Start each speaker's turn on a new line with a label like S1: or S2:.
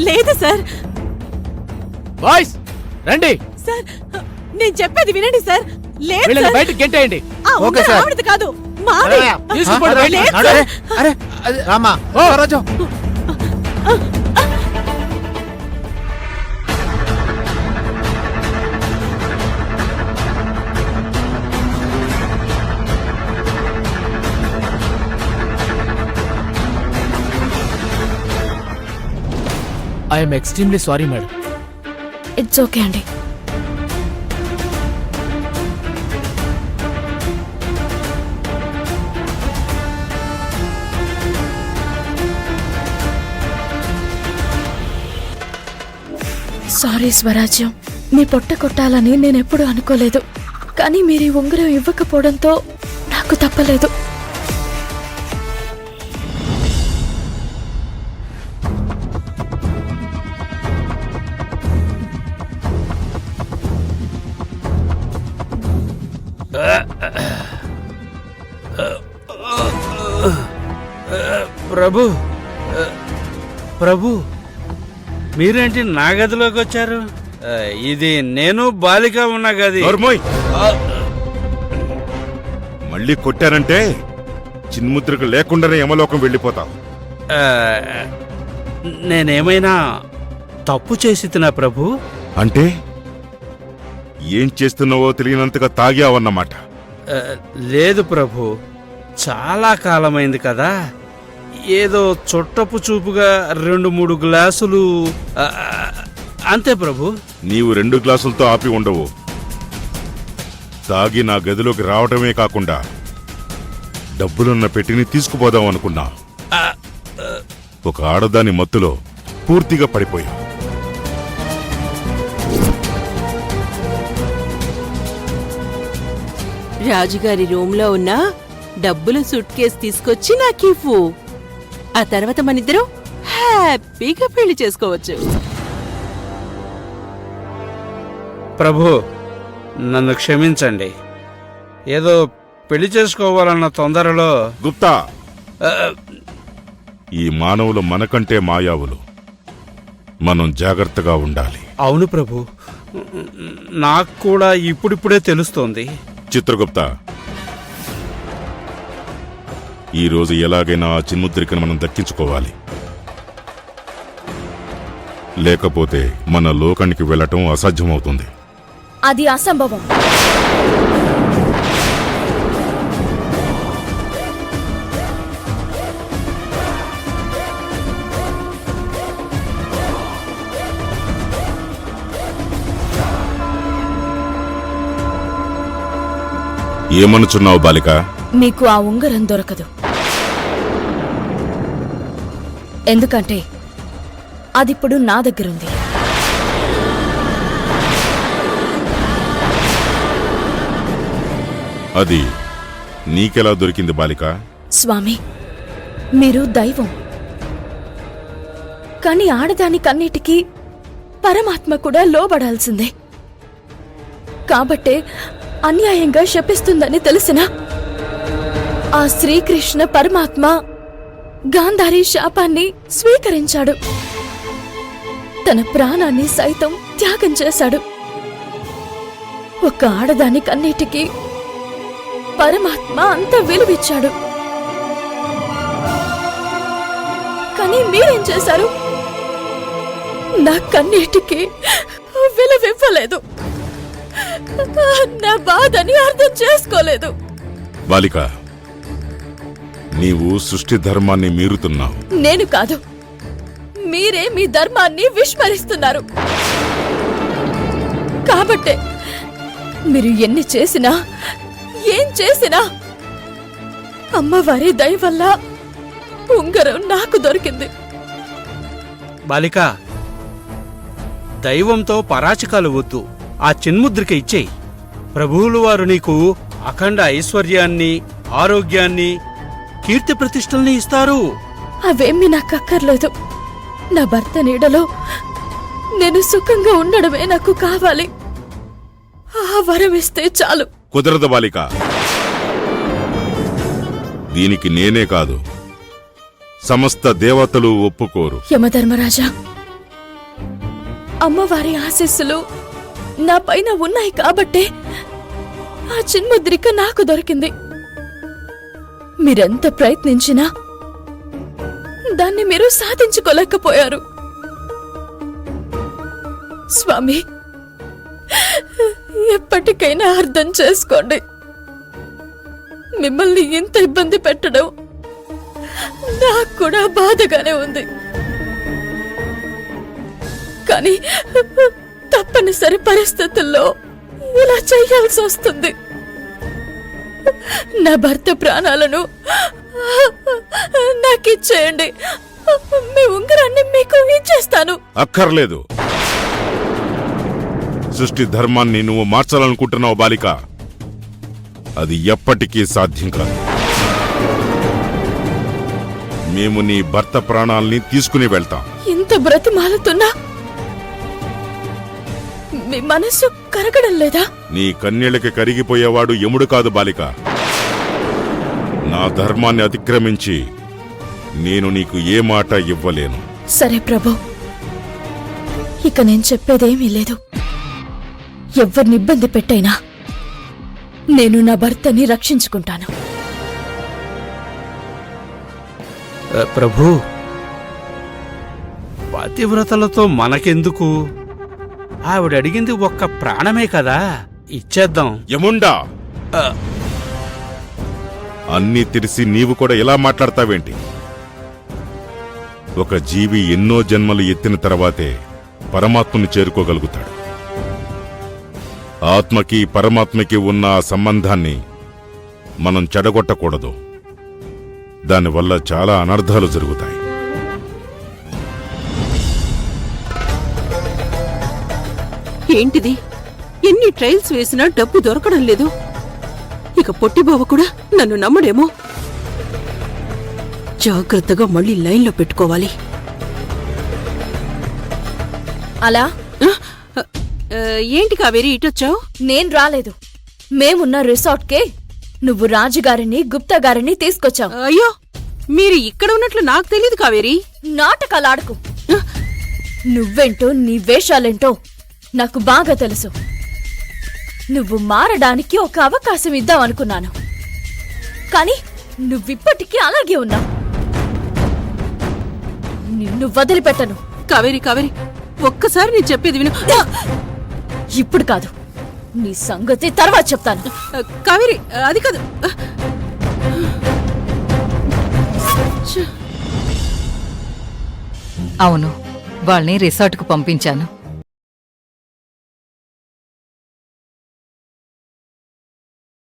S1: లేదు sir.
S2: Boys రండి
S1: sir నేను చెప్పేది వినండి సార్. లేదు
S2: వీళ్ళని
S1: సార్.
S2: బయటకు గెంటేయండి.
S1: ఆ ఉంగరం ఆవిడది కాదు, మాది.
S2: తీసుకుపోండి బయటికి.
S1: లేదు
S2: అరే,
S1: సార్.
S2: అరే, అది-
S3: రామా
S2: ఓ Raju I'm extremely sorry madam.
S4: It's okay అండి. సారీ స్వరాజ్యం, మీ పొట్ట కొట్టాలని నేనెప్పుడూ అనుకోలేదు. కానీ మీరు ఈ ఉంగరం ఇవ్వకపోవడంతో నాకు తప్పలేదు.
S5: ప్రభు, ప్రభు మీరేంటి నా గదిలోకి వచ్చారు? ఇది నేను బాలిక ఉన్న గది.
S6: మళ్ళీ కొట్టారంటే చిన్ముద్రకు లేకుండానే యమలోకం వెళ్ళిపోతాం.
S5: నేనేమైనా తప్పు చేసి తినా ప్రభు?
S6: అంటే ఏం చేస్తున్నావో తెలియనంతగా తాగావన్నమాట.
S5: లేదు ప్రభు, చాలా కాలమైంది కదా. ఏదో చుట్టపు చూపుగా 2-3 గ్లాసులు అంతే ప్రభు.
S6: నీవు 2 గ్లాసులతో ఆపి ఉండవు. తాగి నా గదిలోకి రావటమే కాకుండా డబ్బులున్న పెట్టిని తీసుకుపోదాం అనుకున్నా. ఒక ఆడదాని మత్తులో పూర్తిగా పడిపోయా.
S1: రాజుగారి రూమ్ లో ఉన్న డబ్బుల సూట్ కేసు తీసుకొచ్చి నాకివ్వు. ఆ తర్వాత మనిద్దరం హ్యాపీగా పెళ్లి చేసుకోవచ్చు.
S5: ప్రభు నన్ను క్షమించండి. ఏదో పెళ్లి చేసుకోవాలన్న తొందరలో.
S6: గుప్తా, ఈ మానవులు మనకంటే మాయావులు. మనం జాగ్రత్తగా ఉండాలి.
S5: అవును ప్రభు, నాకు కూడా ఇప్పుడిప్పుడే తెలుస్తోంది.
S6: చిత్రగుప్త, ఈరోజు ఎలాగైనా ఆ చిన్ముద్రికను మనం దక్కించుకోవాలి. లేకపోతే మన లోకానికి వెళ్ళటం అసాధ్యమవుతుంది.
S4: అది అసంభవం.
S6: ఏమనుచున్నావు బాలిక?
S4: మీకు ఆ ఉంగరం దొరకదు. ఎందుకంటే అదిప్పుడు నా దగ్గరుంది.
S6: అది నీకెలా దొరికింది బాలిక?
S4: స్వామి, మీరు దైవం. కాని ఆడదాని కన్నిటికీ పరమాత్మ కూడా లోబడాల్సిందే. కాబట్టే అన్యాయంగా శపిస్తుందని తెలిసినా ఆ శ్రీకృష్ణ పరమాత్మ గాంధారి శాపాన్ని స్వీకరించాడు. తన ప్రాణాన్ని సైతం త్యాగం చేశాడు. ఒక ఆడదాని కన్నిటికి పరమాత్మ అంత విలువిచ్చాడు. కానీ మీరేం చేశారు? నా కన్నిటికి విలువివ్వలేదు. నా బాధని అర్థం చేసుకోలేదు.
S6: బాలిక, నీవు సృష్టి ధర్మాన్ని మీరుతున్నావు.
S4: నేను కాదు, మీరే మీ ధర్మాన్ని విస్మరిస్తున్నారు. కాబట్టే మీరు ఎన్ని చేసినా ఏం చేసినా అమ్మవారి దయ వల్ల ఉంగరం నాకు దొరికింది.
S5: బాలిక, దైవంతో పరాచికాలు వద్దు. ఆ చిన్ముద్రిక ఇచ్చేయి. ప్రభువులు వారు నీకు అఖండ ఐశ్వర్యాన్ని, ఆరోగ్యాన్ని, కీర్తి ప్రతిష్టల్ని ఇస్తారు.
S4: అవేమీ నాకు అక్కర్లేదు. నా భర్త నీడలో నేను సుఖంగా ఉండడమే నాకు కావాలి. ఆ వరం ఇస్తే చాలు.
S6: కుదరదు బాలిక. దీనికి నేనే కాదు, సమస్త దేవతలు ఒప్పుకోరు.
S4: యమధర్మరాజా, అమ్మవారి ఆశీస్సులు నా పైన ఉన్నాయి కాబట్టే ఆ చిన్ముద్రిక నాకు దొరికింది. మీరెంత ప్రయత్నించినా దాన్ని మీరు సాధించుకోలేకపోయారు. స్వామి, ఎప్పటికైనా అర్థం చేసుకోండి. మిమ్మల్ని ఇంత ఇబ్బంది పెట్టడం నాకు కూడా బాధగానే ఉంది. కానీ తప్పనిసరి పరిస్థితుల్లో ఇలా చెయ్యాల్సి వస్తుంది. నా భర్త ప్రాణాలను నాకిచ్చేయండి. మీ ఉంగరాన్ని మీకు ఇచ్చేస్తాను.
S6: అక్కర్లేదు. సృష్టి ధర్మాన్ని నువ్వు మార్చాలనుకుంటున్నావు బాలిక. అది ఎప్పటికీ సాధ్యం కాదు. మేము నీ భర్త ప్రాణాల్ని తీసుకుని వెళ్తాం.
S4: ఇంత బ్రతిమాలుతున్నా మీ మనసు కరగడం లేదా?
S6: నీ కన్నీళ్ళకి కరిగిపోయేవాడు యముడు కాదు బాలిక. నా ధర్మాన్ని అతిక్రమించి నేను నీకు ఏ మాట ఇవ్వలేను.
S4: సరే ప్రభు, ఇక నేను చెప్పేదేమీ లేదు. ఎవ్వరిని ఇబ్బంది పెట్టైనా నేను నా భర్తని రక్షించుకుంటాను.
S5: ప్రభు, పతివ్రతలతో మనకెందుకు? ఆవిడ అడిగింది ఒక్క ప్రాణమే కదా, ఇచ్చేద్దాం.
S6: యముండా, అన్నీ తెలిసి నీవు కూడా ఎలా మాట్లాడతావేంటి? ఒక జీవి ఎన్నో జన్మలు ఎత్తిన తర్వాతే పరమాత్మని చేరుకోగలుగుతాడు. ఆత్మకి పరమాత్మకి ఉన్న ఆ సంబంధాన్ని మనం చెడగొట్టకూడదు. దానివల్ల చాలా అనర్థాలు జరుగుతాయి.
S1: ఏంటిది? ఎన్ని ట్రయల్స్ వేసినా డబ్బు దొరకడం లేదు. ఇక పొట్టిబావ కూడా నన్ను నమ్మడేమో. జాగ్రత్తగా మళ్ళీ లైన్లో పెట్టుకోవాలి.
S4: అలా
S1: ఏంటి కావేరి ఇటొచ్చావు?
S4: నేను రాలేదు. మేమున్న రిసార్ట్కే నువ్వు రాజుగారిని గుప్తా గారిని తీసుకొచ్చావు.
S1: అయ్యో, మీరు ఇక్కడ ఉన్నట్లు నాకు తెలీదు కావేరి.
S4: నాటకాలాడకు. నువ్వేంటో నీ వేషాలేంటో నాకు బాగా తెలుసు. నువ్వు మారడానికి ఒక అవకాశం ఇద్దామనుకున్నాను, కానీ నువ్విప్పటికీ అలాగే ఉన్నావు. నిన్ను వదిలిపెట్టను.
S1: కావేరి కావేరి, ఒక్కసారి నేను చెప్పేది విను.
S4: ఇప్పుడు కాదు, నీ సంగతి తర్వాత చెప్తాను.
S1: కావేరి, అది కాదు.
S3: అవును, వాళ్ళని రిసార్ట్కు పంపించాను.